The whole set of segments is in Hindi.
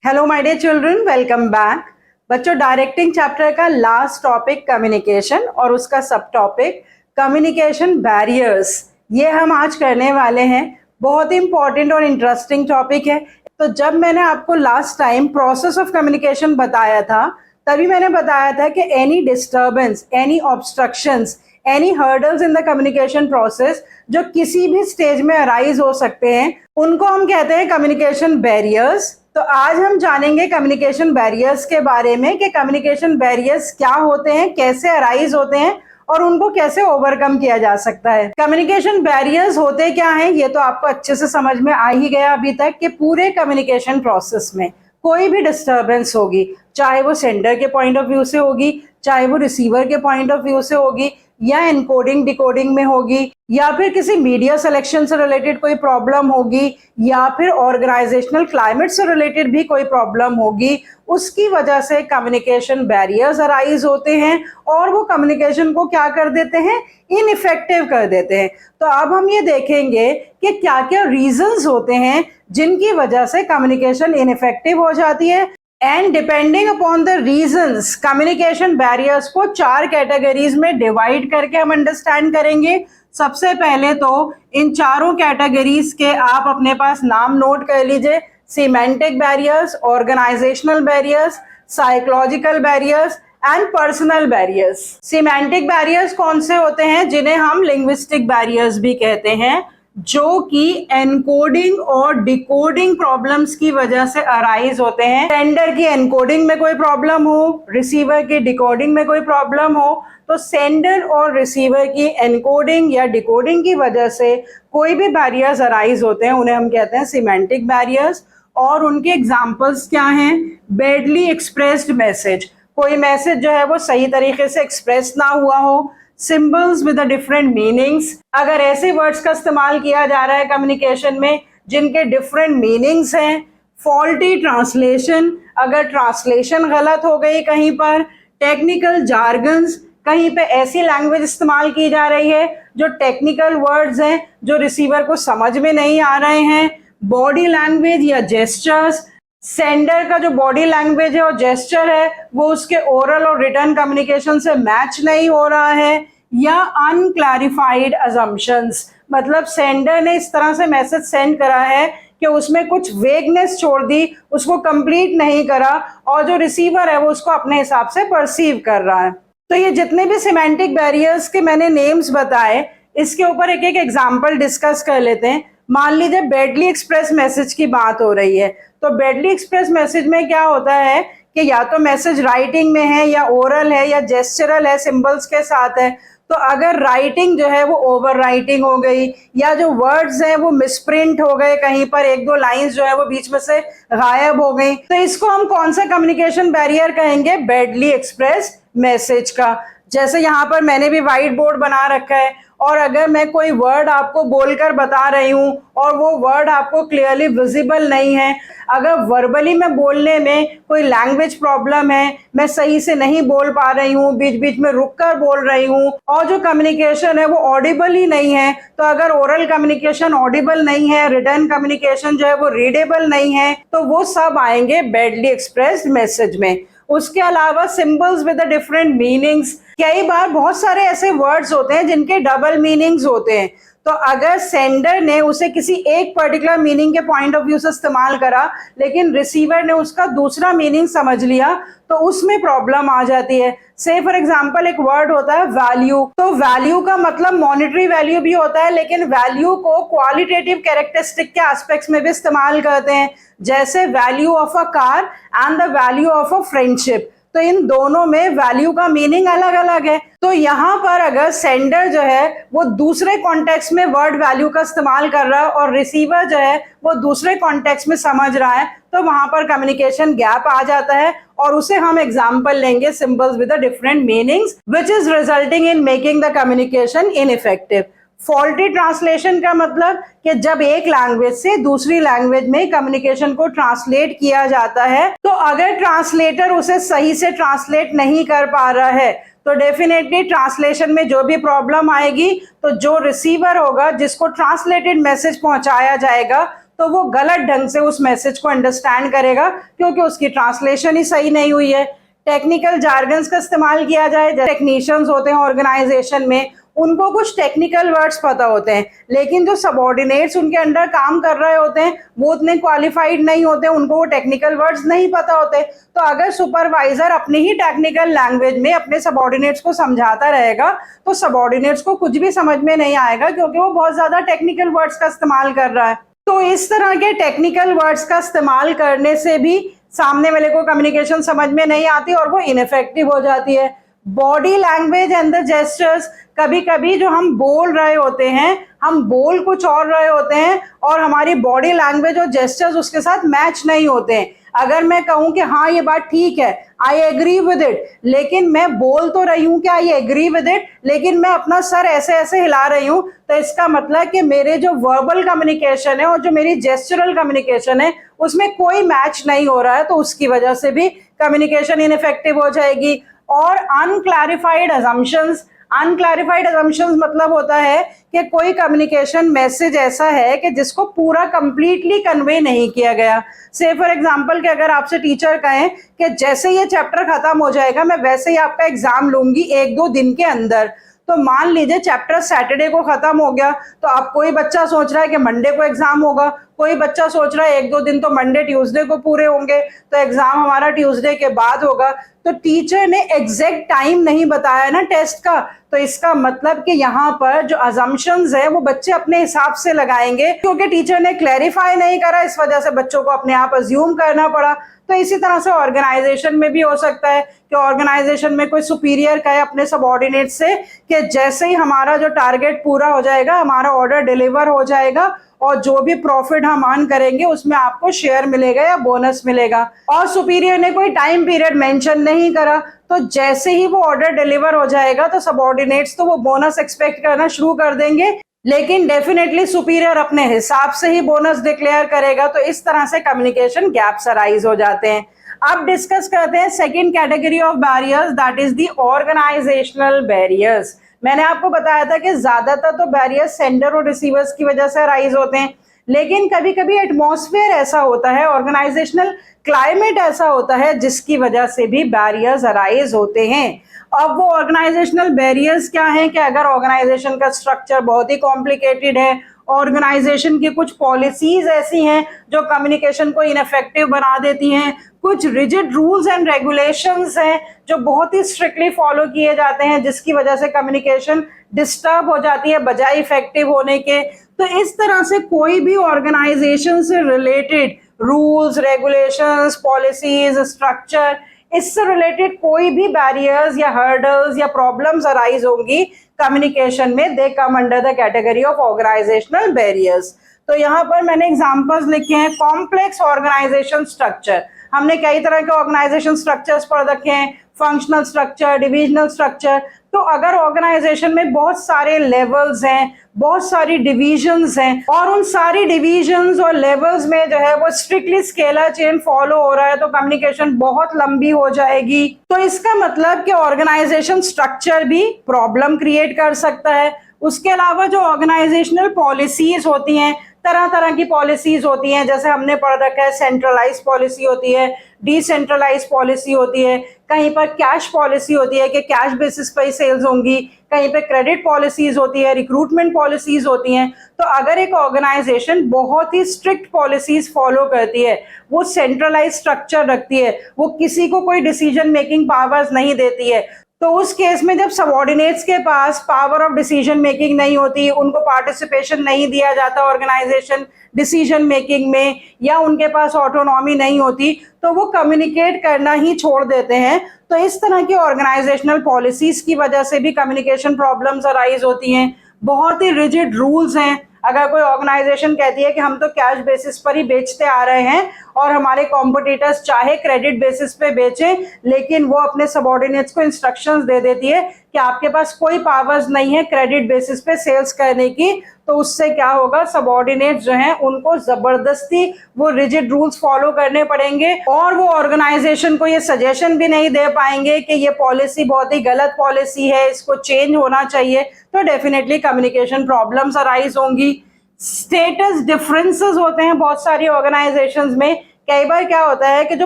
Hello my dear children, welcome back. बच्चों, डायरेक्टिंग चैप्टर का लास्ट टॉपिक कम्युनिकेशन और उसका सब टॉपिक कम्युनिकेशन बैरियर्स, ये हम आज करने वाले हैं। बहुत ही इंपॉर्टेंट और इंटरेस्टिंग टॉपिक है। तो जब मैंने आपको last time process of communication बताया था, तभी मैंने बताया था कि any disturbance, any obstructions, any hurdles in the communication process जो किसी भी स्टेज में अराइज हो सकते हैं, उनको हम कहते हैं कम्युनिकेशन बैरियर्स। तो आज हम जानेंगे कम्युनिकेशन बैरियर्स के बारे में कि कम्युनिकेशन बैरियर्स क्या होते हैं, कैसे अराइज होते हैं और उनको कैसे ओवरकम किया जा सकता है। कम्युनिकेशन बैरियर्स होते क्या हैं, ये तो आपको अच्छे से समझ में आ ही गया अभी तक कि पूरे कम्युनिकेशन प्रोसेस में कोई भी डिस्टर्बेंस होगी, चाहे वो सेंडर के पॉइंट ऑफ व्यू से होगी, चाहे वो रिसीवर के पॉइंट ऑफ व्यू से होगी, या एनकोडिंग डिकोडिंग में होगी, या फिर किसी मीडिया सिलेक्शन से रिलेटेड कोई प्रॉब्लम होगी, या फिर ऑर्गेनाइजेशनल क्लाइमेट से रिलेटेड भी कोई प्रॉब्लम होगी, उसकी वजह से कम्युनिकेशन बैरियर्स अराइज होते हैं और वो कम्युनिकेशन को क्या कर देते हैं, इनइफेक्टिव कर देते हैं। तो अब हम ये देखेंगे कि क्या क्या रीजंस होते हैं जिनकी वजह से कम्युनिकेशन इनइफेक्टिव हो जाती है। And depending upon the reasons, communication barriers को 4 कैटेगरीज में डिवाइड करके हम अंडरस्टैंड करेंगे। सबसे पहले तो इन चारों कैटेगरीज के आप अपने पास नाम नोट कर लीजिए। Semantic barriers, organisational barriers, psychological barriers and personal barriers. Semantic barriers कौन से होते हैं? जिन्हें हम लिंग्विस्टिक बैरियर्स भी कहते हैं, जो कि एनकोडिंग और डिकोडिंग प्रॉब्लम्स की वजह से अराइज होते हैं। सेंडर की एनकोडिंग में कोई प्रॉब्लम हो, रिसीवर की डिकोडिंग में कोई प्रॉब्लम हो, तो सेंडर और रिसीवर की एनकोडिंग या डिकोडिंग की वजह से कोई भी बैरियर्स अराइज होते हैं, उन्हें हम कहते हैं सिमेंटिक बैरियर्स। और उनके एग्जाम्पल्स क्या हैं? बैडली एक्सप्रेस्ड मैसेज, कोई मैसेज जो है वो सही तरीके से एक्सप्रेस ना हुआ हो। सिंबल्स विद डिफरेंट मीनिंग्स, अगर ऐसे वर्ड्स का इस्तेमाल किया जा रहा है कम्युनिकेशन में जिनके डिफरेंट मीनिंग्स हैं। फॉल्टी ट्रांसलेशन, अगर ट्रांसलेशन गलत हो गई कहीं पर। टेक्निकल जार्गन्स, कहीं पे ऐसी लैंग्वेज इस्तेमाल की जा रही है जो टेक्निकल वर्ड्स हैं जो रिसीवर को समझ में नहीं आ रहे हैं। बॉडी लैंग्वेज या जेस्चर्स, सेंडर का जो बॉडी लैंग्वेज है और जेस्चर है वो उसके ओरल और रिटर्न कम्युनिकेशन से मैच नहीं हो रहा है। या अनक्लैरिफाइड अजम्पशंस, मतलब सेंडर ने इस तरह से मैसेज सेंड करा है कि उसमें कुछ वेगनेस छोड़ दी, उसको कंप्लीट नहीं करा और जो रिसीवर है वो उसको अपने हिसाब से परसीव कर रहा है। तो ये जितने भी सिमेंटिक बैरियर्स के मैंने नेम्स बताए, इसके ऊपर एक एक एग्जाम्पल डिस्कस कर लेते हैं। मान लीजिए बैडली एक्सप्रेस मैसेज की बात हो रही है, तो बैडली एक्सप्रेस मैसेज में क्या होता है कि या तो मैसेज राइटिंग में है या ओरल है या जेस्चरल है, सिंबल्स के साथ है। तो अगर राइटिंग जो है वो ओवर राइटिंग हो गई या जो वर्ड्स हैं वो मिसप्रिंट हो गए, कहीं पर एक दो लाइंस जो है वो बीच में से गायब हो गई, तो इसको हम कौन सा कम्युनिकेशन बैरियर कहेंगे? बैडली एक्सप्रेस मैसेज का। जैसे यहाँ पर मैंने भी व्हाइट बोर्ड बना रखा है और अगर मैं कोई वर्ड आपको बोलकर बता रही हूँ और वो वर्ड आपको क्लियरली विजिबल नहीं है, अगर वर्बली में बोलने में कोई लैंग्वेज प्रॉब्लम है, मैं सही से नहीं बोल पा रही हूँ, बीच बीच में रुककर बोल रही हूँ और जो कम्युनिकेशन है वो ऑडिबल ही नहीं है, तो अगर ओरल कम्युनिकेशन ऑडिबल नहीं है, रिटर्न कम्युनिकेशन जो है वो रीडेबल नहीं है, तो वो सब आएंगे बैडली एक्सप्रेस्ड मैसेज में। उसके अलावा सिंबल्स विद डिफरेंट मीनिंग्स, कई बार बहुत सारे ऐसे वर्ड्स होते हैं जिनके डबल मीनिंग्स होते हैं, तो अगर सेंडर ने उसे किसी एक पर्टिकुलर मीनिंग के पॉइंट ऑफ व्यू से इस्तेमाल करा लेकिन रिसीवर ने उसका दूसरा मीनिंग समझ लिया, तो उसमें प्रॉब्लम आ जाती है। से फॉर एग्जांपल एक वर्ड होता है वैल्यू, तो वैल्यू का मतलब मॉनेटरी वैल्यू भी होता है, लेकिन वैल्यू को क्वालिटेटिव कैरेक्टरिस्टिक के एस्पेक्ट्स में भी इस्तेमाल करते हैं, जैसे value of a car and the value of a friendship. तो इन दोनों में वैल्यू का मीनिंग अलग अलग है। तो यहाँ पर अगर सेंडर जो है वो दूसरे कॉन्टेक्स्ट में वर्ड वैल्यू का इस्तेमाल कर रहा है और रिसीवर जो है वो दूसरे कॉन्टेक्स्ट में समझ रहा है, तो वहां पर कम्युनिकेशन गैप आ जाता है और उसे हम एग्जाम्पल लेंगे symbols with different meanings which is resulting in making the communication ineffective. Faulty translation का मतलब कि जब एक लैंग्वेज से दूसरी लैंग्वेज में कम्युनिकेशन को ट्रांसलेट किया जाता है, तो अगर ट्रांसलेटर उसे सही से ट्रांसलेट नहीं कर पा रहा है तो डेफिनेटली ट्रांसलेशन में जो भी प्रॉब्लम आएगी, तो जो रिसीवर होगा जिसको ट्रांसलेटेड मैसेज पहुंचाया जाएगा तो वो गलत ढंग से उस मैसेज को अंडरस्टैंड करेगा क्योंकि उसकी ट्रांसलेशन ही सही नहीं हुई है। टेक्निकल जार्गन्स का इस्तेमाल किया जाए, टेक्नीशियंस होते हैं ऑर्गेनाइजेशन में, उनको कुछ टेक्निकल वर्ड्स पता होते हैं, लेकिन जो सबऑर्डिनेट्स उनके अंडर काम कर रहे होते हैं वो उतने क्वालिफाइड नहीं होते, उनको वो टेक्निकल वर्ड्स नहीं पता होते। तो अगर सुपरवाइजर अपनी ही टेक्निकल लैंग्वेज में अपने सबऑर्डिनेट्स को समझाता रहेगा तो सबऑर्डिनेट्स को कुछ भी समझ में नहीं आएगा, क्योंकि वो बहुत ज्यादा टेक्निकल वर्ड्स का इस्तेमाल कर रहा है। तो इस तरह के टेक्निकल वर्ड्स का इस्तेमाल करने से भी सामने वाले को कम्युनिकेशन समझ में नहीं आती और वो इनफेक्टिव हो जाती है। Body language and the gestures, कभी कभी जो हम बोल रहे होते हैं, हम बोल कुछ और रहे होते हैं और हमारी बॉडी लैंग्वेज और जेस्चर्स उसके साथ मैच नहीं होते हैं। अगर मैं कहूं कि हाँ ये बात ठीक है, आई एग्री विद इट, लेकिन मैं बोल तो रही हूँ कि आई एग्री विद इट, लेकिन मैं अपना सर ऐसे ऐसे हिला रही हूँ, तो इसका मतलब कि मेरे जो वर्बल कम्युनिकेशन है और जो मेरी जेस्चरल कम्युनिकेशन है उसमें कोई मैच नहीं हो रहा है, तो उसकी वजह से भी कम्युनिकेशन इनफेक्टिव हो जाएगी। और अनक्लैरिफाइड अजम्पशंस, अनक्लैरिफाइड अजम्पशंस मतलब होता है कि कोई कम्युनिकेशन मैसेज ऐसा है कि जिसको पूरा कंप्लीटली कन्वे नहीं किया गया। से फॉर एग्जांपल कि अगर आपसे टीचर कहें कि जैसे ये चैप्टर खत्म हो जाएगा मैं वैसे ही आपका एग्जाम लूंगी 1-2 दिन के अंदर, तो मान लीजिए चैप्टर सैटरडे को खत्म हो गया, तो अब कोई बच्चा सोच रहा है कि मंडे को एग्जाम होगा, कोई बच्चा सोच रहा है 1-2 दिन तो मंडे ट्यूसडे को पूरे होंगे, तो एग्जाम हमारा ट्यूसडे के बाद होगा। तो टीचर ने एग्जैक्ट टाइम नहीं बताया ना टेस्ट का, तो इसका मतलब कि यहाँ पर जो अजम्पशंस है वो बच्चे अपने हिसाब से लगाएंगे, क्योंकि टीचर ने क्लैरिफाई नहीं करा, इस वजह से बच्चों को अपने आप अज्यूम करना पड़ा। तो इसी तरह से ऑर्गेनाइजेशन में भी हो सकता है कि ऑर्गेनाइजेशन में कोई सुपीरियर कहे अपने सबऑर्डिनेट से कि जैसे ही हमारा जो टारगेट पूरा हो जाएगा, हमारा ऑर्डर डिलीवर हो जाएगा और जो भी प्रॉफिट हम अर्न करेंगे उसमें आपको शेयर मिलेगा या बोनस मिलेगा, और सुपीरियर ने कोई टाइम पीरियड मेंशन नहीं करा, तो जैसे ही वो ऑर्डर डिलीवर हो जाएगा तो सबऑर्डिनेट्स तो वो बोनस एक्सपेक्ट करना शुरू कर देंगे, लेकिन डेफिनेटली सुपीरियर अपने हिसाब से ही बोनस डिक्लेयर करेगा। तो इस तरह से कम्युनिकेशन गैप्स अराइज हो जाते हैं। अब डिस्कस करते हैं second category of barriers, that is the organisational barriers. मैंने आपको बताया था कि ज्यादातर तो बैरियर्स सेंडर और रिसीवर्स की वजह से अराइज होते हैं, लेकिन कभी कभी एटमॉस्फेयर ऐसा होता है, ऑर्गेनाइजेशनल क्लाइमेट ऐसा होता है जिसकी वजह से भी बैरियर्स अराइज होते हैं। अब वो ऑर्गेनाइजेशनल बैरियर्स क्या हैं कि अगर ऑर्गेनाइजेशन का स्ट्रक्चर बहुत ही कॉम्प्लिकेटेड है, ऑर्गेनाइजेशन की कुछ पॉलिसीज ऐसी हैं जो कम्युनिकेशन को इनफेक्टिव बना देती हैं, कुछ रिजिड रूल्स एंड रेगुलेशंस हैं जो बहुत ही स्ट्रिक्टली फॉलो किए जाते हैं जिसकी वजह से कम्युनिकेशन डिस्टर्ब हो जाती है बजाय इफेक्टिव होने के। तो इस तरह से कोई भी ऑर्गेनाइजेशन से related rules, regulations, policies, structure, इससे रिलेटेड कोई भी बैरियर्स या हर्डल्स या प्रॉब्लम्स अराइज होंगी कम्युनिकेशन में, they come under the category of organisational barriers. तो यहाँ पर मैंने एग्जांपल्स लिखे हैं। कॉम्प्लेक्स ऑर्गेनाइजेशन स्ट्रक्चर, हमने कई तरह के ऑर्गेनाइजेशन स्ट्रक्चर्स पढ़ रखे हैं, फंक्शनल स्ट्रक्चर, डिविजनल स्ट्रक्चर। तो अगर ऑर्गेनाइजेशन में बहुत सारे लेवल्स हैं, बहुत सारी डिविजन्स हैं और उन सारी डिविजन्स और लेवल्स में जो है वो स्ट्रिक्टली स्केलर चेन फॉलो हो रहा है तो कम्युनिकेशन बहुत लंबी हो जाएगी। तो इसका मतलब कि ऑर्गेनाइजेशन स्ट्रक्चर भी प्रॉब्लम क्रिएट कर सकता है। उसके अलावा जो ऑर्गेनाइजेशनल पॉलिसीज होती हैं, तरह तरह की पॉलिसीज होती हैं, जैसे हमने पढ़ रखा है सेंट्रलाइज पॉलिसी होती है, डिसेंट्रलाइज पॉलिसी होती है, कहीं पर कैश पॉलिसी होती है कि कैश बेसिस पर ही सेल्स होंगी, कहीं पे क्रेडिट पॉलिसीज होती है, रिक्रूटमेंट पॉलिसीज होती हैं। तो अगर एक ऑर्गेनाइजेशन बहुत ही स्ट्रिक्ट पॉलिसीज फॉलो करती है, वो सेंट्रलाइज स्ट्रक्चर रखती है, वो किसी को कोई डिसीजन मेकिंग पावर्स नहीं देती है, तो उस केस में जब सबऑर्डिनेट्स के पास पावर ऑफ डिसीजन मेकिंग नहीं होती, उनको पार्टिसिपेशन नहीं दिया जाता ऑर्गेनाइजेशन डिसीजन मेकिंग में, या उनके पास ऑटोनॉमी नहीं होती, तो वो कम्युनिकेट करना ही छोड़ देते हैं। तो इस तरह की ऑर्गेनाइजेशनल पॉलिसीज की वजह से भी कम्युनिकेशन प्रॉब्लम्स अराइज होती हैं। बहुत ही रिजिड रूल्स हैं। अगर कोई ऑर्गेनाइजेशन कहती है कि हम तो कैश बेसिस पर ही बेचते आ रहे हैं और हमारे कॉम्पिटिटर्स चाहे क्रेडिट बेसिस पे बेचें, लेकिन वो अपने सबऑर्डिनेट्स को इंस्ट्रक्शंस दे देती है कि आपके पास कोई पावर्स नहीं है क्रेडिट बेसिस पे सेल्स करने की, तो उससे क्या होगा, सबऑर्डिनेट्स जो हैं उनको जबरदस्ती वो रिजिड रूल्स फॉलो करने पड़ेंगे और वो ऑर्गेनाइजेशन को ये सजेशन भी नहीं दे पाएंगे कि ये पॉलिसी बहुत ही गलत पॉलिसी है, इसको चेंज होना चाहिए। तो डेफिनेटली कम्युनिकेशन प्रॉब्लम्स अराइज होंगी। स्टेटस डिफरेंसेस होते हैं बहुत सारी ऑर्गेनाइजेशंस में। कई बार क्या होता है कि जो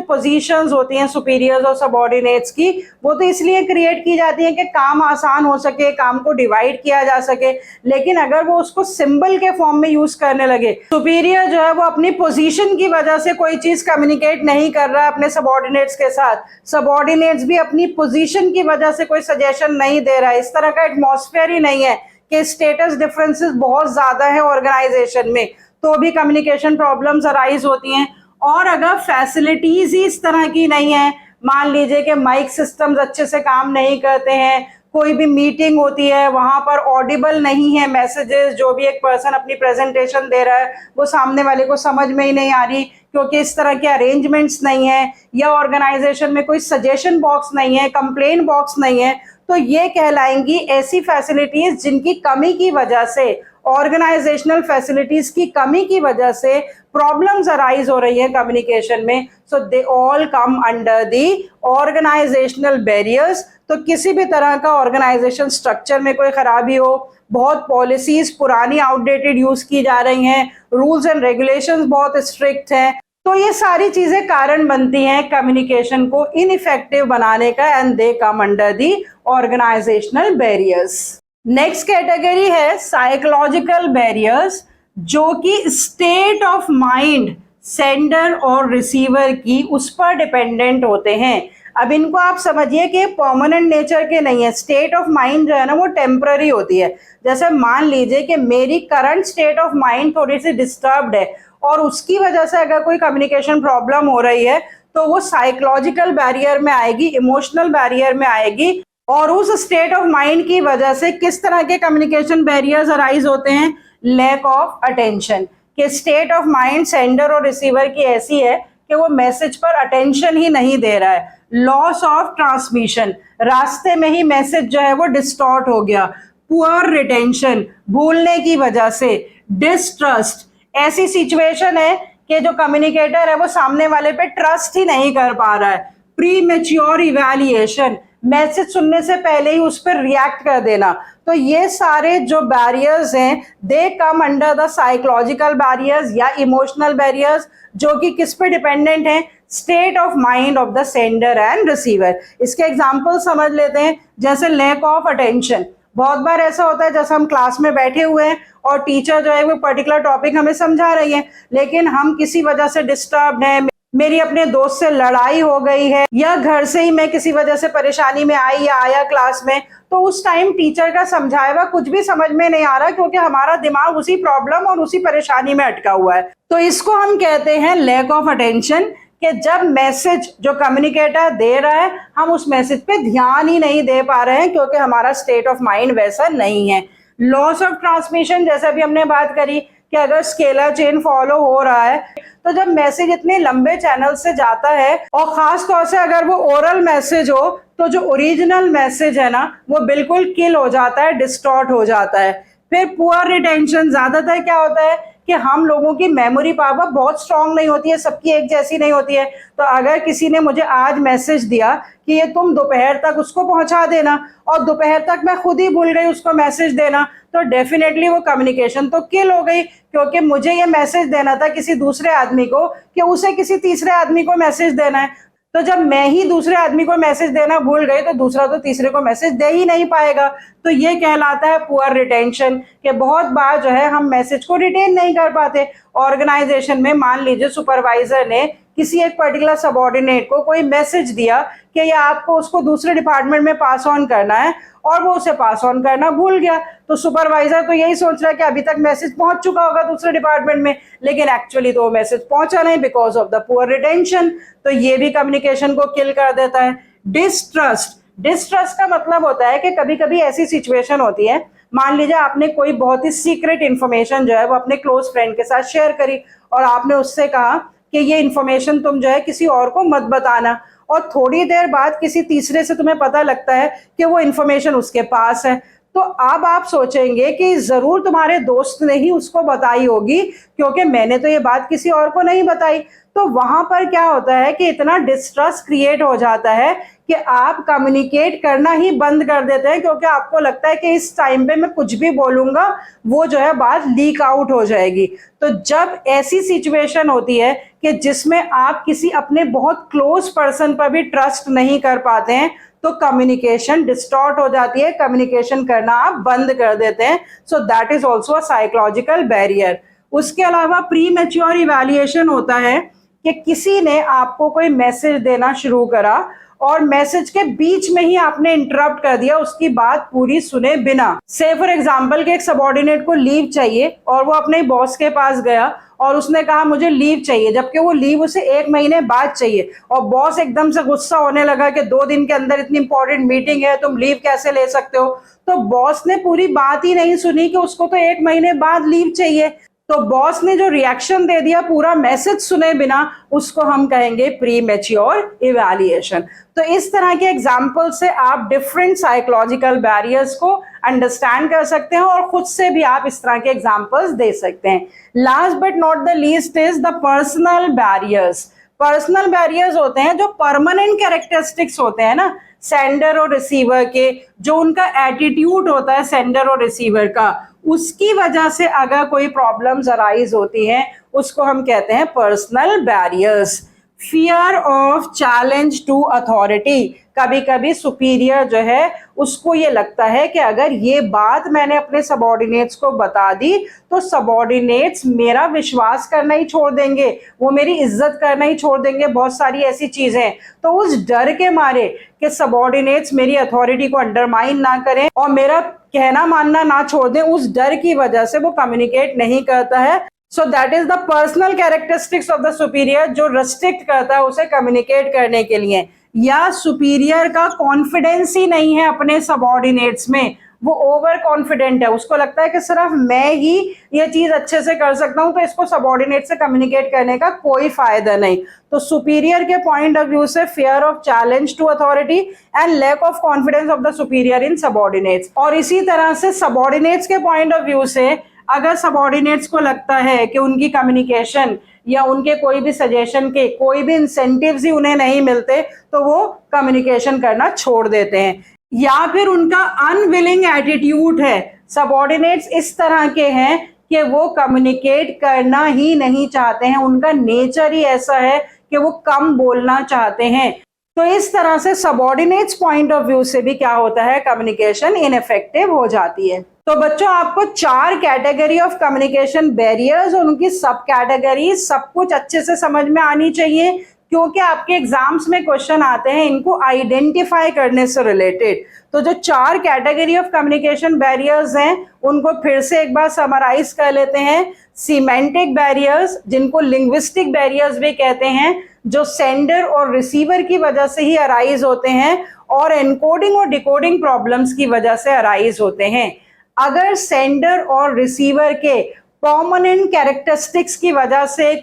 पोजीशंस होती हैं सुपीरियर्स और सबऑर्डिनेट्स की, वो तो इसलिए क्रिएट की जाती है कि काम आसान हो सके, काम को डिवाइड किया जा सके। लेकिन अगर वो उसको सिंबल के फॉर्म में यूज करने लगे, सुपीरियर जो है वो अपनी पोजीशन की वजह से कोई चीज कम्युनिकेट नहीं कर रहा है अपने सबऑर्डिनेट्स के साथ, सबऑर्डिनेट्स भी अपनी पोजीशन की वजह से कोई सजेशन नहीं दे रहा है, इस तरह का एटमॉस्फेयर ही नहीं है कि स्टेटस डिफरेंसेस बहुत ज्यादा है ऑर्गेनाइजेशन में, तो भी कम्युनिकेशन प्रॉब्लम्स अराइज होती हैं। और अगर फैसिलिटीज ही इस तरह की नहीं है, मान लीजिए कि माइक सिस्टम्स अच्छे से काम नहीं करते हैं, कोई भी मीटिंग होती है वहां पर ऑडिबल नहीं है मैसेजेस, जो भी एक पर्सन अपनी प्रेजेंटेशन दे रहा है वो सामने वाले को समझ में ही नहीं आ रही क्योंकि इस तरह के अरेंजमेंट्स नहीं है, या ऑर्गेनाइजेशन में कोई सजेशन बॉक्स नहीं है, कंप्लेन बॉक्स नहीं है, तो ये कहलाएंगी ऐसी फैसिलिटीज जिनकी कमी की वजह से, ऑर्गेनाइजेशनल फैसिलिटीज की कमी की वजह से प्रॉब्लम्स अराइज हो रही है कम्युनिकेशन में। So they all come under the organisational barriers. तो किसी भी तरह का ऑर्गेनाइजेशन स्ट्रक्चर में कोई खराबी हो, बहुत पॉलिसीज पुरानी आउटडेटेड यूज की जा रही हैं, रूल्स एंड रेगुलेशंस बहुत स्ट्रिक्ट हैं, तो ये सारी चीजें कारण बनती हैं कम्युनिकेशन को इनइफेक्टिव बनाने का, and they come under the organisational barriers. Next category है साइकोलॉजिकल बैरियर्स, जो कि स्टेट ऑफ माइंड सेंडर और रिसीवर की उस पर डिपेंडेंट होते हैं। अब इनको आप समझिए कि परमानेंट नेचर के नहीं है, स्टेट ऑफ माइंड जो है ना वो टेम्पररी होती है। जैसे मान लीजिए कि मेरी करंट स्टेट ऑफ माइंड थोड़ी सी डिस्टर्ब्ड है और उसकी वजह से अगर कोई कम्युनिकेशन प्रॉब्लम हो रही है तो वो साइकोलॉजिकल बैरियर में आएगी, इमोशनल बैरियर में आएगी। और उस स्टेट ऑफ माइंड की वजह से किस तरह के कम्युनिकेशन बैरियर्स अराइज होते हैं? लैक ऑफ अटेंशन, कि स्टेट ऑफ माइंड सेंडर और रिसीवर की ऐसी है कि वो मैसेज पर अटेंशन ही नहीं दे रहा है। लॉस ऑफ ट्रांसमिशन, रास्ते में ही मैसेज जो है वो डिस्टॉर्ट हो गया। पुअर रिटेंशन, भूलने की वजह से। डिसट्रस्ट, ऐसी सिचुएशन है कि जो कम्युनिकेटर है वो सामने वाले पे ट्रस्ट ही नहीं कर पा रहा है। प्री मैच्योर इवैल्यूएशन, मैसेज सुनने से पहले ही उस पर रिएक्ट कर देना। तो ये सारे जो बैरियर्स हैं they come under the psychological barriers या इमोशनल बैरियर्स, जो कि किस पे डिपेंडेंट हैं? State of mind of the sender and receiver. इसके एग्जांपल समझ लेते हैं, जैसे लैक ऑफ अटेंशन। बहुत बार ऐसा होता है जैसे हम क्लास में बैठे हुए हैं और टीचर जो है वो पर्टिकुलर टॉपिक हमें समझा रही है, लेकिन हम किसी वजह से डिस्टर्ब हैं, मेरी अपने दोस्त से लड़ाई हो गई है, या घर से ही मैं किसी वजह से परेशानी में आई या आया क्लास में, तो उस टाइम टीचर का समझाया हुआ कुछ भी समझ में नहीं आ रहा क्योंकि हमारा दिमाग उसी प्रॉब्लम और उसी परेशानी में अटका हुआ है। तो इसको हम कहते हैं लैक ऑफ अटेंशन, कि जब मैसेज जो कम्युनिकेटर दे रहा है हम उस मैसेज पे ध्यान ही नहीं दे पा रहे हैं क्योंकि हमारा स्टेट ऑफ माइंड वैसा नहीं है। लॉस ऑफ ट्रांसमिशन, जैसे अभी हमने बात करी कि अगर स्केलर चेन फॉलो हो रहा है तो जब मैसेज इतने लंबे चैनल से जाता है और खास तौर से अगर वो ओरल मैसेज हो तो जो ओरिजिनल मैसेज है ना वो बिल्कुल किल हो जाता है, डिस्टॉर्ट हो जाता है। फिर पुअर रिटेंशन, ज्यादातर क्या होता है कि हम लोगों की मेमोरी पावर बहुत स्ट्रांग नहीं होती है, सबकी एक जैसी नहीं होती है। तो अगर किसी ने मुझे आज मैसेज दिया कि ये तुम दोपहर तक उसको पहुंचा देना और दोपहर तक मैं खुद ही भूल गई उसको मैसेज देना, तो डेफिनेटली वो कम्युनिकेशन तो किल हो गई, क्योंकि मुझे ये मैसेज देना था किसी दूसरे आदमी को कि उसे किसी तीसरे आदमी को मैसेज देना है। तो जब मैं ही दूसरे आदमी को मैसेज देना भूल गई तो दूसरा तो तीसरे को मैसेज दे ही नहीं पाएगा। तो ये कहलाता है पुअर रिटेंशन, कि बहुत बार जो है हम मैसेज को रिटेन नहीं कर पाते। ऑर्गेनाइजेशन में मान लीजिए सुपरवाइजर ने किसी एक पर्टिकुलर सबऑर्डिनेट को कोई मैसेज दिया कि ये आपको उसको दूसरे डिपार्टमेंट में पास ऑन करना है और वो उसे पास ऑन करना भूल गया, तो सुपरवाइजर तो यही सोच रहा है कि अभी तक मैसेज पहुंच चुका होगा दूसरे डिपार्टमेंट में, लेकिन एक्चुअली तो वो मैसेज पहुंचा नहीं because of the poor retention. तो ये भी कम्युनिकेशन को किल कर देता है। डिसट्रस्ट, डिसट्रस्ट का मतलब होता है कि कभी कभी ऐसी सिचुएशन होती है, मान लीजिए आपने कोई बहुत ही सीक्रेट इंफॉर्मेशन जो है वो अपने क्लोज फ्रेंड के साथ शेयर करी और आपने उससे कहा कि ये इन्फॉर्मेशन तुम जो है किसी और को मत बताना, और थोड़ी देर बाद किसी तीसरे से तुम्हें पता लगता है कि वो इन्फॉर्मेशन उसके पास है। तो अब आप सोचेंगे कि जरूर तुम्हारे दोस्त ने ही उसको बताई होगी क्योंकि मैंने तो ये बात किसी और को नहीं बताई। तो वहां पर क्या होता है कि इतना डिस्ट्रस्ट क्रिएट हो जाता है कि आप कम्युनिकेट करना ही बंद कर देते हैं, क्योंकि आपको लगता है कि इस टाइम पे मैं कुछ भी बोलूंगा वो जो है बात लीक आउट हो जाएगी। तो जब ऐसी सिचुएशन होती है कि जिसमें आप किसी अपने बहुत क्लोज पर्सन पर भी ट्रस्ट नहीं कर पाते हैं, तो कम्युनिकेशन डिस्टॉर्ट हो जाती है, कम्युनिकेशन करना आप बंद कर देते हैं। So that is also a psychological barrier. उसके अलावा प्री मैच्योर इवैल्यूएशन होता है कि किसी ने आपको कोई मैसेज देना शुरू करा और मैसेज के बीच में ही आपने इंटरप्ट कर दिया, उसकी बात पूरी सुने बिना। से फॉर एग्जांपल कि एक सबऑर्डिनेट को लीव चाहिए और वो अपने बॉस के पास गया और उसने कहा मुझे लीव चाहिए, जबकि वो लीव उसे 1 महीने बाद चाहिए, और बॉस एकदम से गुस्सा होने लगा कि 2 दिन के अंदर इतनी इंपॉर्टेंट मीटिंग है, तुम लीव कैसे ले सकते हो। तो बॉस ने पूरी बात ही नहीं सुनी कि उसको तो 1 महीने बाद लीव चाहिए। तो बॉस ने जो रिएक्शन दे दिया पूरा मैसेज सुने बिना, उसको हम कहेंगे प्री मैच्योर इवैल्यूएशन। तो इस तरह के एग्जाम्पल से आप डिफरेंट साइकोलॉजिकल बैरियर्स को अंडरस्टैंड कर सकते हैं और खुद से भी आप इस तरह के एग्जाम्पल्स दे सकते हैं। Last but not the least is the personal barriers. Personal barriers होते हैं जो परमानेंट कैरेक्टरिस्टिक्स होते हैं ना सेंडर और रिसीवर के, जो उनका एटीट्यूड होता है सेंडर और रिसीवर का, उसकी वजह से अगर कोई प्रॉब्लम्स अराइज होती हैं उसको हम कहते हैं personal barriers. Fear of challenge to authority. कभी कभी सुपीरियर जो है उसको ये लगता है कि अगर ये बात मैंने अपने सबऑर्डिनेट्स को बता दी तो सबऑर्डिनेट्स मेरा विश्वास करना ही छोड़ देंगे, वो मेरी इज्जत करना ही छोड़ देंगे, बहुत सारी ऐसी चीजें। तो उस डर के मारे कि सबऑर्डिनेट्स मेरी अथॉरिटी को अंडरमाइन ना करें और मेरा कहना मानना ना छोड़ दें, उस डर की वजह से वो कम्युनिकेट नहीं करता है। So that is the personal characteristics of the superior जो रेस्ट्रिक्ट करता है उसे कम्युनिकेट करने के लिए। या सुपीरियर का कॉन्फिडेंस ही नहीं है अपने सबऑर्डिनेट्स में, वो ओवर कॉन्फिडेंट है, उसको लगता है कि सिर्फ मैं ही ये चीज अच्छे से कर सकता हूं, तो इसको सबऑर्डिनेट से कम्युनिकेट करने का कोई फायदा नहीं। तो सुपीरियर के पॉइंट ऑफ व्यू से fear of challenge to authority and lack of confidence of the superior in subordinates. और इसी तरह से सबऑर्डिनेट्स के पॉइंट ऑफ व्यू से अगर सबऑर्डिनेट्स को लगता है कि उनकी कम्युनिकेशन या उनके कोई भी सजेशन के कोई भी इंसेंटिव्स ही उन्हें नहीं मिलते, तो वो कम्युनिकेशन करना छोड़ देते हैं। या फिर उनका अनविलिंग एटीट्यूड है, सबऑर्डिनेट्स इस तरह के हैं कि वो कम्युनिकेट करना ही नहीं चाहते हैं, उनका नेचर ही ऐसा है कि वो कम बोलना चाहते हैं। तो इस तरह से सबऑर्डिनेट्स पॉइंट ऑफ व्यू से भी क्या होता है, कम्युनिकेशन इनइफेक्टिव हो जाती है। तो बच्चों आपको 4 कैटेगरी ऑफ कम्युनिकेशन बैरियर्स और उनकी सब कैटेगरी सब कुछ अच्छे से समझ में आनी चाहिए, क्योंकि आपके एग्जाम्स में क्वेश्चन आते हैं इनको आइडेंटिफाई करने से रिलेटेड। तो जो 4 कैटेगरी ऑफ कम्युनिकेशन बैरियर्स हैं उनको फिर से एक बार समराइज कर लेते हैं। सीमेंटिक बैरियर्स, जिनको लिंग्विस्टिक बैरियर्स भी कहते हैं, जो सेंडर और रिसीवर की वजह से ही अराइज होते हैं और एनकोडिंग और डिकोडिंग प्रॉब्लम्स की वजह से अराइज होते हैं। अगर सेंडर और रिसीवर के परमानेंट कैरेक्टरिस्टिक्स की वजह से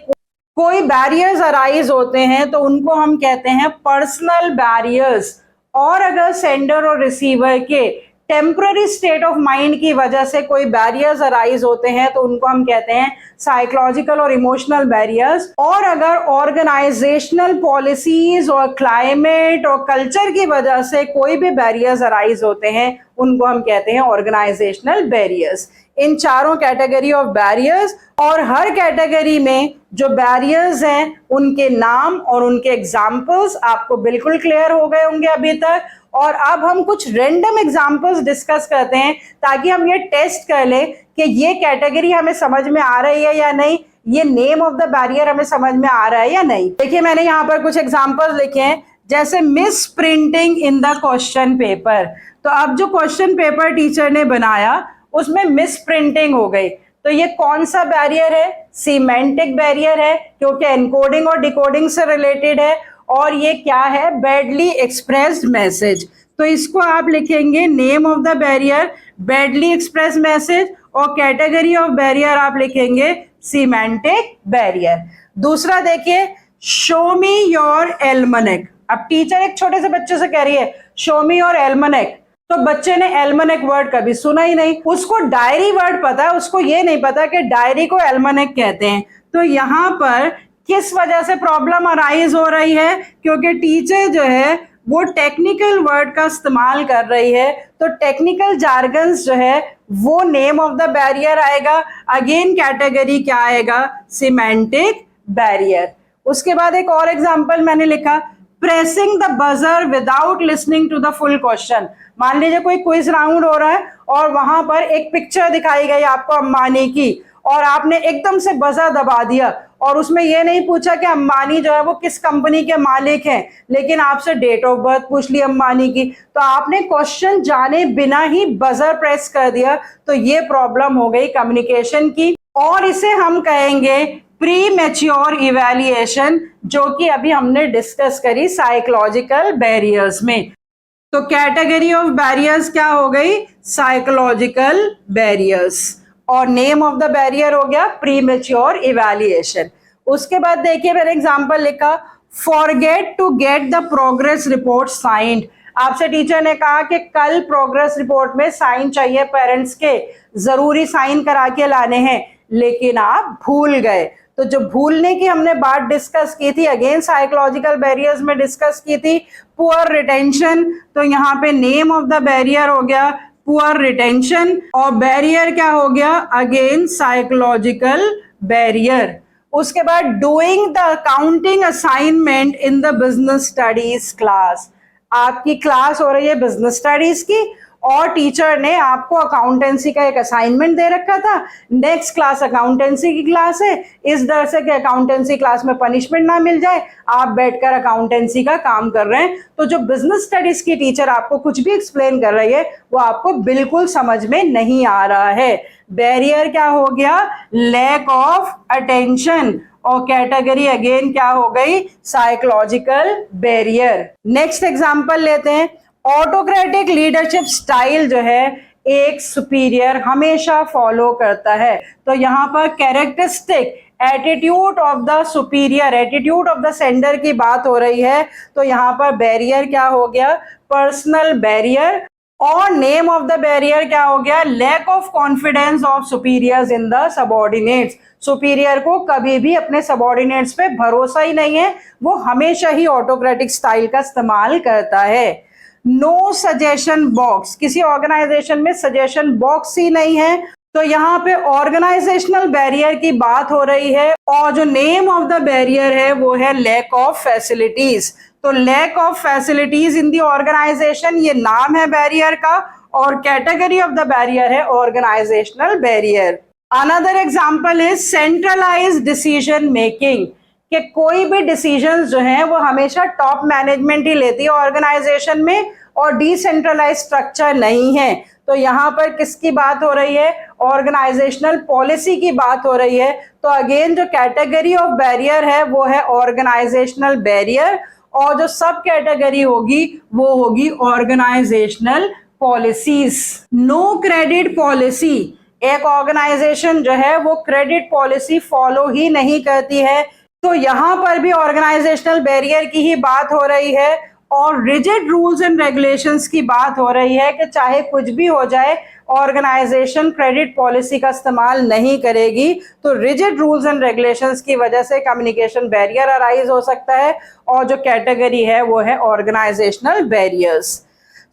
कोई बैरियर्स अराइज होते हैं तो उनको हम कहते हैं पर्सनल बैरियर्स। और अगर सेंडर और रिसीवर के टेम्पररी स्टेट ऑफ माइंड की वजह से कोई बैरियर्स अराइज होते हैं तो उनको हम कहते हैं साइकोलॉजिकल और इमोशनल बैरियर्स। और अगर ऑर्गेनाइजेशनल पॉलिसीज और क्लाइमेट और कल्चर की वजह से कोई भी बैरियर्स अराइज होते हैं उनको हम कहते हैं ऑर्गेनाइजेशनल बैरियर्स। इन चारों कैटेगरी ऑफ बैरियर्स, और हर कैटेगरी में जो बैरियर्स हैं उनके नाम और उनके एग्जाम्पल्स आपको बिल्कुल क्लियर हो गए होंगे अभी तक। और अब हम कुछ रैंडम एग्जाम्पल्स डिस्कस करते हैं ताकि हम ये टेस्ट कर लें कि ये कैटेगरी हमें समझ में आ रही है या नहीं, ये नेम ऑफ द बैरियर हमें समझ में आ रहा है या नहीं। देखिए मैंने यहाँ पर कुछ एग्जाम्पल्स लिखे हैं, जैसे miss printing in the question paper. तो अब जो क्वेश्चन पेपर टीचर ने बनाया उसमें मिस प्रिंटिंग हो गई, तो ये कौन सा बैरियर है, सीमेंटिक बैरियर है, क्योंकि एनकोडिंग और डिकोडिंग से रिलेटेड है। और ये क्या है, बैडली एक्सप्रेस्ड मैसेज। तो इसको आप लिखेंगे name of the barrier badly express message, और कैटेगरी ऑफ बैरियर आप लिखेंगे सीमेंटिक बैरियर। दूसरा देखिए, शो मी योर एल्मनेक। अब टीचर एक छोटे से बच्चे से कह रही है शो मी योर एल्मनेक, तो बच्चे ने एल्मनेक वर्ड कभी सुना ही नहीं, उसको डायरी वर्ड पता है, उसको ये नहीं पता कि डायरी को एल्मनेक कहते हैं। तो यहाँ पर किस वजह से प्रॉब्लम अराइज हो रही है? क्योंकि टीचर जो है वो टेक्निकल वर्ड का इस्तेमाल कर रही है, तो टेक्निकल जार्गन्स जो है वो नेम ऑफ द बैरियर आएगा। अगेन कैटेगरी क्या आएगा? Semantic barrier. उसके बाद एक और एग्जांपल मैंने लिखा, pressing the buzzer without listening to the full question. मान लीजिए कोई क्विज राउंड हो रहा है और वहां पर एक पिक्चर दिखाई गई आपको अंबानी की, और आपने एकदम से बजर दबा दिया और उसमें यह नहीं पूछा कि अंबानी जो है वो किस कंपनी के मालिक हैं, लेकिन आपसे डेट ऑफ बर्थ पूछ ली अंबानी की, तो आपने क्वेश्चन जाने बिना ही बजर प्रेस कर दिया, तो ये प्रॉब्लम हो गई कम्युनिकेशन की, और इसे हम कहेंगे प्री मैच्योर इवैल्यूएशन, जो कि अभी हमने डिस्कस करी साइकोलॉजिकल बैरियर्स में। तो कैटेगरी ऑफ बैरियर्स क्या हो गई? साइकोलॉजिकल बैरियर्स, और नेम ऑफ द बैरियर हो गया प्री मैच्योर इवैल्यूएशन। उसके बाद देखिए मैंने एग्जांपल लिखा, forget to get the progress report signed. आपसे टीचर ने कहा कि कल प्रोग्रेस रिपोर्ट में साइन चाहिए पेरेंट्स के, जरूरी साइन करा के लाने हैं, लेकिन आप भूल गए। तो जो भूलने की हमने बात डिस्कस की थी, अगेन साइकोलॉजिकल बैरियर्स में डिस्कस की थी, पुअर रिटेंशन, तो यहाँ पे नेम ऑफ द बैरियर हो गया पुअर रिटेंशन, और बैरियर क्या हो गया? Again psychological barrier. उसके बाद doing the accounting assignment in the business studies class. आपकी क्लास हो रही है बिजनेस स्टडीज की, और टीचर ने आपको अकाउंटेंसी का एक असाइनमेंट दे रखा था, नेक्स्ट क्लास अकाउंटेंसी की क्लास है, इस डर से कि अकाउंटेंसी क्लास में पनिशमेंट ना मिल जाए आप बैठकर अकाउंटेंसी का काम कर रहे हैं। तो जो बिजनेस स्टडीज की टीचर आपको कुछ भी एक्सप्लेन कर रही है वो आपको बिल्कुल समझ में नहीं आ रहा है। बैरियर क्या हो गया? लैक ऑफ अटेंशन, और कैटेगरी अगेन क्या हो गई? Psychological barrier. नेक्स्ट एग्जांपल लेते हैं, ऑटोक्रेटिक लीडरशिप स्टाइल जो है एक सुपीरियर हमेशा फॉलो करता है, तो यहाँ पर characteristic attitude of the superior, attitude of the sender की बात हो रही है, तो यहाँ पर बैरियर क्या हो गया? पर्सनल बैरियर, और नेम ऑफ द बैरियर क्या हो गया? Lack of confidence of superiors in the subordinates. Superior को कभी भी अपने सबऑर्डिनेट्स पे भरोसा ही नहीं है, वो हमेशा ही ऑटोक्रेटिक स्टाइल का इस्तेमाल करता है। नो सजेशन बॉक्स, किसी ऑर्गेनाइजेशन में सजेशन बॉक्स ही नहीं है, तो यहाँ पे ऑर्गेनाइजेशनल बैरियर की बात हो रही है, और जो नेम ऑफ द बैरियर है वो है लैक ऑफ फैसिलिटीज। तो lack of facilities in the organisation, ये नाम है बैरियर का, और कैटेगरी ऑफ द बैरियर है organisational barrier. Another example is centralised decision making, कि कोई भी डिसीजंस जो हैं वो हमेशा टॉप मैनेजमेंट ही लेती है ऑर्गेनाइजेशन में, और डिसेंट्रलाइज स्ट्रक्चर नहीं है। तो यहाँ पर किसकी बात हो रही है? ऑर्गेनाइजेशनल पॉलिसी की बात हो रही है। तो अगेन जो कैटेगरी ऑफ बैरियर है वो है ऑर्गेनाइजेशनल बैरियर, और जो सब कैटेगरी होगी वो होगी organisational policies. No credit policy, एक ऑर्गेनाइजेशन जो है वो क्रेडिट पॉलिसी फॉलो ही नहीं करती है, तो यहां पर भी ऑर्गेनाइजेशनल बैरियर की ही बात हो रही है, और रिजिड रूल्स एंड रेगुलेशंस की बात हो रही है कि चाहे कुछ भी हो जाए ऑर्गेनाइजेशन क्रेडिट पॉलिसी का इस्तेमाल नहीं करेगी। तो रिजिड रूल्स एंड रेगुलेशंस की वजह से कम्युनिकेशन बैरियर अराइज हो सकता है, और जो कैटेगरी है वो है organisational barriers.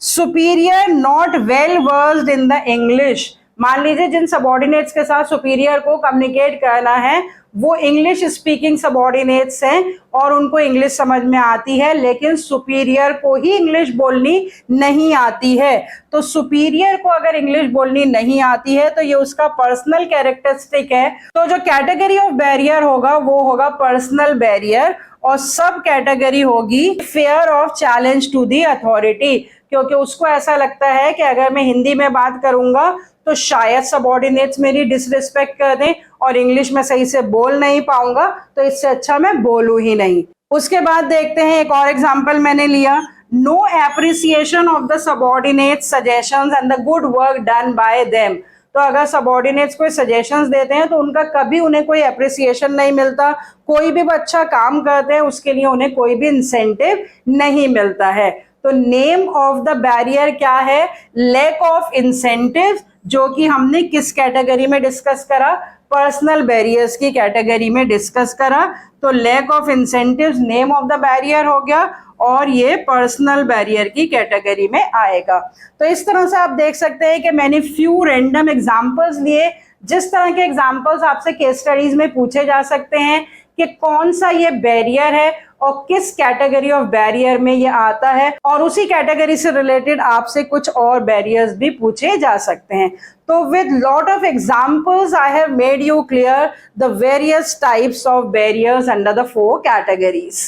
Superior not well versed in the English, मान लीजिए जिन सबऑर्डिनेट्स के साथ सुपीरियर को कम्युनिकेट करना है वो इंग्लिश स्पीकिंग सबऑर्डिनेट्स हैं और उनको इंग्लिश समझ में आती है, लेकिन सुपीरियर को ही इंग्लिश बोलनी नहीं आती है। तो सुपीरियर को अगर इंग्लिश बोलनी नहीं आती है तो ये उसका पर्सनल कैरेक्टरिस्टिक है। तो जो कैटेगरी ऑफ बैरियर होगा वो होगा पर्सनल बैरियर, और सब कैटेगरी होगी fear of challenge to the authority, क्योंकि उसको ऐसा लगता है कि अगर मैं हिंदी में बात करूंगा तो शायद सबऑर्डिनेट्स मेरी डिसरिस्पेक्ट कर दें और इंग्लिश में सही से बोल नहीं पाऊंगा, तो इससे अच्छा मैं बोलूं ही नहीं। उसके बाद देखते हैं एक और एग्जांपल मैंने लिया, no appreciation of the subordinate suggestions and the good work done by them. तो अगर सबऑर्डिनेट्स कोई सजेशंस देते हैं तो उनका कभी उन्हें कोई एप्रिसिएशन नहीं मिलता, कोई भी अच्छा काम करते हैं उसके लिए उन्हें कोई भी इंसेंटिव नहीं मिलता है। तो नेम ऑफ द बैरियर क्या है? लैक ऑफ इंसेंटिव, जो कि हमने किस कैटेगरी में डिस्कस करा? पर्सनल बैरियर्स की कैटेगरी में डिस्कस करा। तो lack of incentives name of the barrier हो गया और ये पर्सनल बैरियर की कैटेगरी में आएगा। तो इस तरह से आप देख सकते हैं कि मैंने फ्यू रैंडम एग्जांपल्स लिए। जिस तरह के एग्जांपल्स आपसे केस स्टडीज में पूछे जा सकते हैं कि कौन सा ये बैरियर है और किस कैटेगरी ऑफ बैरियर में ये आता है, और उसी कैटेगरी से रिलेटेड आपसे कुछ और बैरियर्स भी पूछे जा सकते हैं। तो with lot of examples I have made you clear the various types of barriers under the 4 categories.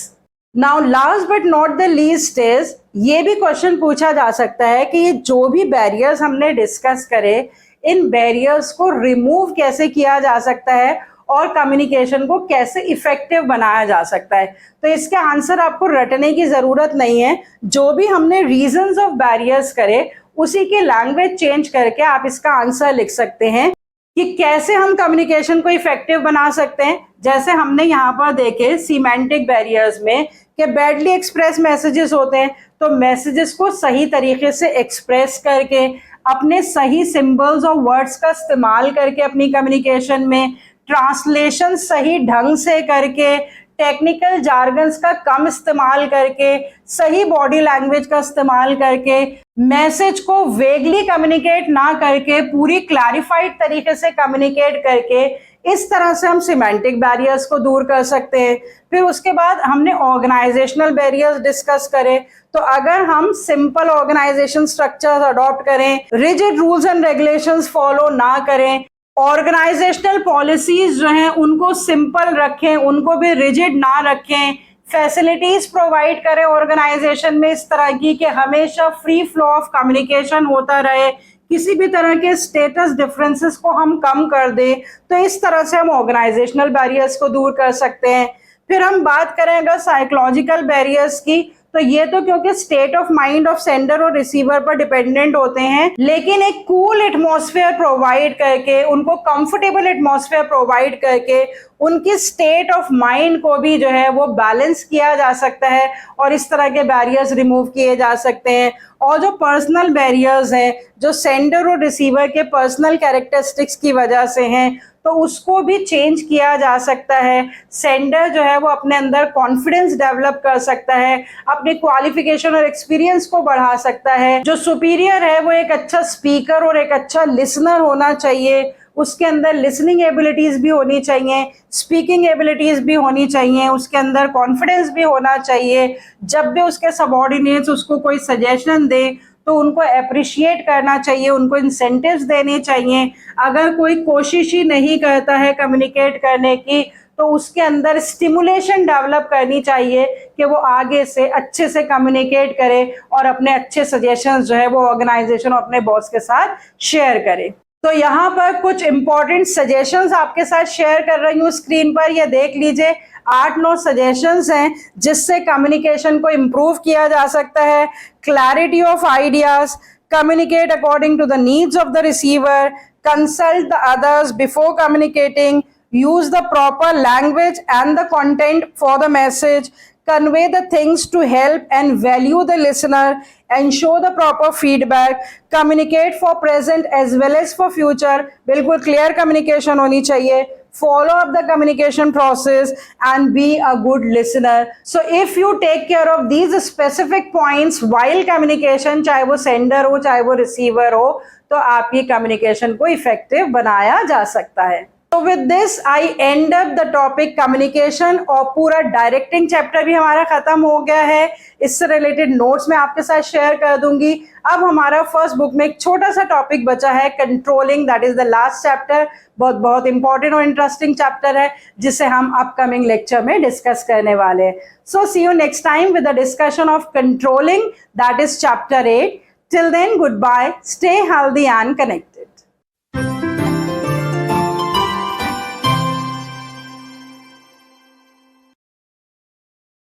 Now last but not the least is, ये भी क्वेश्चन पूछा जा सकता है कि ये जो भी बैरियर्स हमने डिस्कस करे, इन बैरियर्स को रिमूव कैसे किया जा सकता है और कम्युनिकेशन को कैसे इफेक्टिव बनाया जा सकता है। तो इसके आंसर आपको रटने की जरूरत नहीं है। जो भी हमने रीजंस ऑफ बैरियर्स करे उसी की लैंग्वेज चेंज करके आप इसका आंसर लिख सकते हैं कि कैसे हम कम्युनिकेशन को इफेक्टिव बना सकते हैं। जैसे हमने यहाँ पर देखे सीमेंटिक बैरियर्स में कि बैडली एक्सप्रेस मैसेजेस होते हैं, तो मैसेजेस को सही तरीके से एक्सप्रेस करके अपने सही सिंबल्स और वर्ड्स का इस्तेमाल करके अपनी कम्युनिकेशन में, ट्रांसलेशन सही ढंग से करके, टेक्निकल जार्गन्स का कम इस्तेमाल करके, सही बॉडी लैंग्वेज का इस्तेमाल करके, मैसेज को वेगली कम्युनिकेट ना करके पूरी क्लैरिफाइड तरीके से कम्युनिकेट करके, इस तरह से हम सिमेंटिक बैरियर्स को दूर कर सकते हैं। फिर उसके बाद हमने ऑर्गेनाइजेशनल बैरियर्स डिस्कस करे। तो अगर हम सिंपल ऑर्गेनाइजेशन स्ट्रक्चर्स अडॉप्ट करें, rigid rules and regulations follow ना करें, ऑर्गेनाइजेशनल पॉलिसीज जो हैं उनको सिंपल रखें, उनको भी रिजिड ना रखें, फैसिलिटीज प्रोवाइड करें ऑर्गेनाइजेशन में इस तरह की कि हमेशा फ्री फ्लो ऑफ कम्युनिकेशन होता रहे, किसी भी तरह के स्टेटस डिफरेंसेस को हम कम कर दें। तो इस तरह से हम ऑर्गेनाइजेशनल बैरियर्स को दूर कर सकते हैं। फिर हम बात करें अगर साइकोलॉजिकल बैरियर्स की, तो ये तो क्योंकि state of mind of sender और रिसीवर पर डिपेंडेंट होते हैं, लेकिन एक कूल एटमॉस्फेयर प्रोवाइड करके, उनको कंफर्टेबल एटमॉस्फेयर प्रोवाइड करके उनकी स्टेट ऑफ माइंड को भी जो है वो बैलेंस किया जा सकता है और इस तरह के बैरियर्स रिमूव किए जा सकते हैं। और जो पर्सनल बैरियर्स हैं, जो सेंडर और रिसीवर के पर्सनल कैरेक्टरिस्टिक्स की वजह से हैं, तो उसको भी चेंज किया जा सकता है। सेंडर जो है वो अपने अंदर कॉन्फिडेंस डेवलप कर सकता है, अपने क्वालिफिकेशन और एक्सपीरियंस को बढ़ा सकता है। जो सुपीरियर है वो एक अच्छा स्पीकर और एक अच्छा लिसनर होना चाहिए, उसके अंदर लिसनिंग एबिलिटीज भी होनी चाहिए, स्पीकिंग एबिलिटीज भी होनी चाहिए, उसके अंदर कॉन्फिडेंस भी होना चाहिए। जब भी उसके सबऑर्डिनेट्स उसको कोई सजेशन दे तो उनको अप्रिशिएट करना चाहिए, उनको इंसेंटिव्स देने चाहिए। अगर कोई कोशिश ही नहीं करता है कम्युनिकेट करने की, तो उसके अंदर स्टिमुलेशन डेवलप करनी चाहिए कि वो आगे से अच्छे से कम्युनिकेट करे और अपने अच्छे सजेशंस जो है वो ऑर्गेनाइजेशन और अपने बॉस के साथ शेयर करे। तो यहाँ पर कुछ इंपॉर्टेंट सजेशंस आपके साथ शेयर कर रही हूँ स्क्रीन पर, ये देख लीजिए। 8-9 सजेशंस हैं जिससे कम्युनिकेशन को इम्प्रूव किया जा सकता है। Clarity of ideas, communicate according to the needs of the receiver, consult the others before communicating, use the proper language and the content for the message, convey the things to help and value the listener, ensure the proper feedback, communicate for present as well as for future, बिल्कुल clear communication होनी चाहिए, follow up the communication process and be a good listener. So if you take care of these specific points while communication, चाहे वो sender हो चाहे वो receiver हो, तो आपकी communication को effective बनाया जा सकता है। तो with this I and up the topic communication, और पूरा डायरेक्टिंग चैप्टर भी हमारा खत्म हो गया है। इससे रिलेटेड नोट्स मैं आपके साथ शेयर कर दूंगी। अब हमारा फर्स्ट बुक में एक छोटा सा टॉपिक बचा है, controlling, that is the last chapter. बहुत बहुत इंपॉर्टेंट और इंटरेस्टिंग चैप्टर है जिसे हम अपकमिंग लेक्चर में डिस्कस करने वाले हैं। So see you next time with the discussion of controlling, that is chapter 8। Till then, good bye, stay healthy and connect.